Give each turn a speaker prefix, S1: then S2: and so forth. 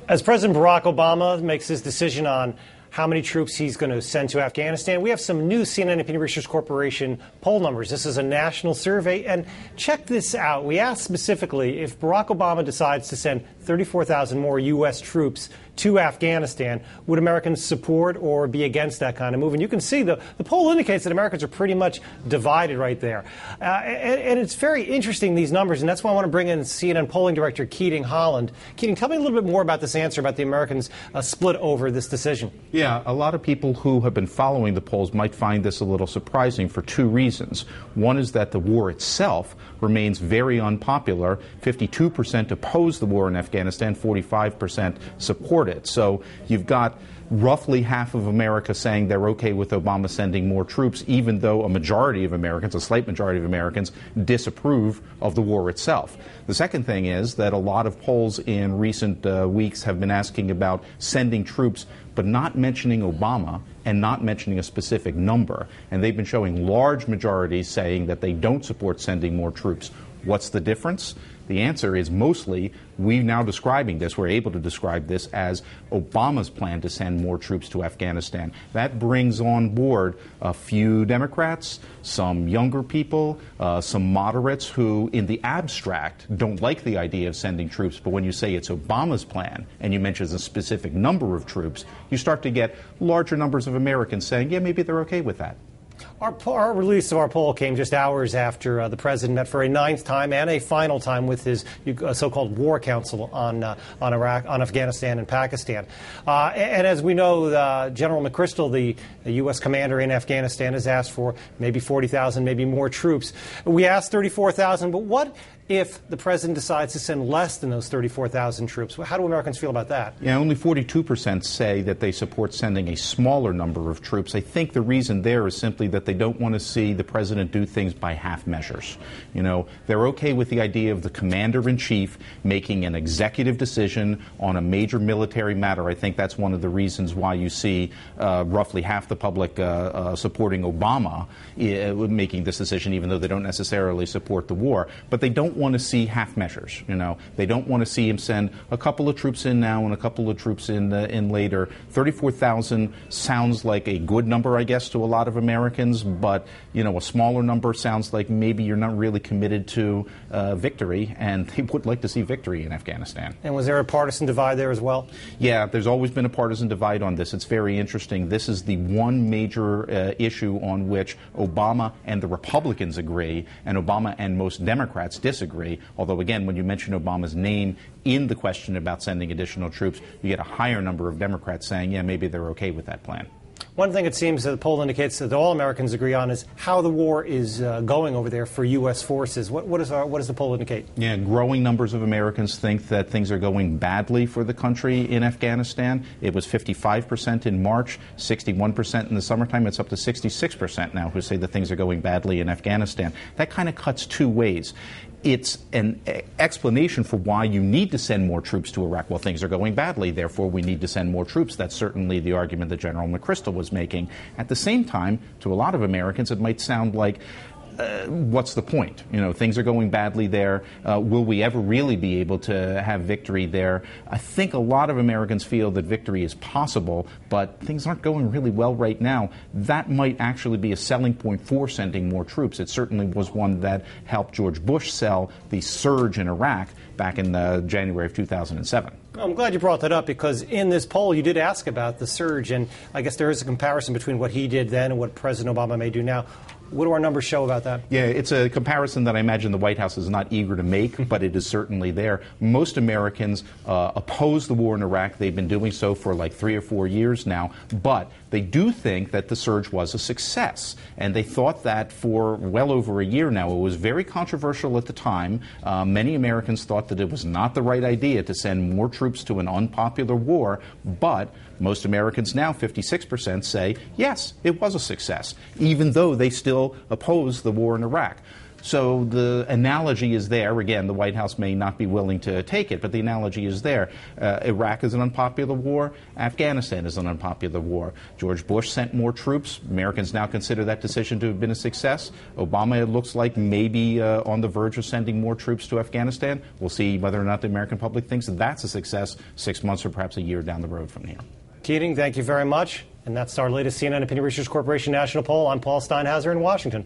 S1: As President Barack Obama makes his decision on how many troops he's going to send to Afghanistan, we have some new CNN Opinion Research Corporation poll numbers. This is a national survey, and check this out. We asked specifically if Barack Obama decides to send 34,000 more U.S. troops to Afghanistan, would Americans support or be against that kind of move? And you can see the poll indicates that Americans are pretty much divided right there. And it's very interesting, these numbers, and that's why I want to bring in CNN polling director Keating Holland. Keating, tell me a little bit more about this answer, about the Americans split over this decision.
S2: Yeah, a lot of people who have been following the polls might find this a little surprising for two reasons. One is that the war itself remains very unpopular. 52% oppose the war in Afghanistan, 45% support it. So you've got roughly half of America saying they're okay with Obama sending more troops, even though a majority of Americans, a slight majority of Americans, disapprove of the war itself. The second thing is that a lot of polls in recent weeks have been asking about sending troops, but not mentioning Obama and not mentioning a specific number. And they've been showing large majorities saying that they don't support sending more troops. What's the difference? The answer is mostly we're now describing this, we're able to describe this as Obama's plan to send more troops to Afghanistan. That brings on board a few Democrats, some younger people, some moderates who in the abstract don't like the idea of sending troops, but when you say it's Obama's plan and you mention a specific number of troops, you start to get larger numbers of Americans saying, yeah, maybe they're okay with that.
S1: Our release of our poll came just hours after the president met for a ninth time and a final time with his so-called War Council on Iraq, on Afghanistan and Pakistan. And as we know, General McChrystal, the U.S. commander in Afghanistan, has asked for maybe 40,000, maybe more troops. We asked 34,000, but what if the president decides to send less than those 34,000 troops? How do Americans feel about that?
S2: Yeah, only 42% say that they support sending a smaller number of troops. I think the reason there is simply that they don't want to see the president do things by half measures. You know, they're okay with the idea of the commander-in-chief making an executive decision on a major military matter. I think that's one of the reasons why you see roughly half the public supporting Obama making this decision, even though they don't necessarily support the war. But they don't want to see half measures. You know, they don't want to see him send a couple of troops in now and a couple of troops in later. 34,000 sounds like a good number, I guess, to a lot of Americans, but you know, a smaller number sounds like maybe you're not really committed to victory, and they would like to see victory in Afghanistan.
S1: And was there a partisan divide there as well?
S2: Yeah, there's always been a partisan divide on this. It's very interesting. This is the one major issue on which Obama and the Republicans agree, and Obama and most Democrats disagree. Although, again, when you mention Obama's name in the question about sending additional troops, you get a higher number of Democrats saying, yeah, maybe they're okay with that plan.
S1: One thing it seems that the poll indicates that all Americans agree on is how the war is going over there for U.S. forces. What does the poll indicate?
S2: Yeah, growing numbers of Americans think that things are going badly for the country in Afghanistan. It was 55% in March, 61% in the summertime. It's up to 66% now who say that things are going badly in Afghanistan. That kind of cuts two ways. It's an explanation for why you need to send more troops to Iraq. Well, things are going badly, therefore we need to send more troops. That's certainly the argument that General McChrystal was making. At the same time, to a lot of Americans, it might sound like, what's the point? You know, things are going badly there. Will we ever really be able to have victory there? I think a lot of Americans feel that victory is possible, but things aren't going really well right now. That might actually be a selling point for sending more troops. It certainly was one that helped George Bush sell the surge in Iraq back in January of 2007.
S1: I'm glad you brought that up, because in this poll you did ask about the surge, and I guess there is a comparison between what he did then and what President Obama may do now. What do our numbers show about that? Yeah,
S2: it's a comparison that I imagine the White House is not eager to make, but it is certainly there. Most Americans oppose the war in Iraq. They've been doing so for like 3 or 4 years now, but they do think that the surge was a success. And they thought that for well over a year now. It was very controversial at the time. Many Americans thought that it was not the right idea to send more troops to an unpopular war, but most Americans now, 56%, say, yes, it was a success, even though they still oppose the war in Iraq. So the analogy is there. Again, the White House may not be willing to take it, but the analogy is there. Iraq is an unpopular war. Afghanistan is an unpopular war. George Bush sent more troops. Americans now consider that decision to have been a success. Obama, it looks like, maybe on the verge of sending more troops to Afghanistan. We'll see whether or not the American public thinks that that's a success 6 months or perhaps a year down the road from here.
S1: Keating, thank you very much. And that's our latest CNN Opinion Research Corporation National Poll. I'm Paul Steinhauser in Washington.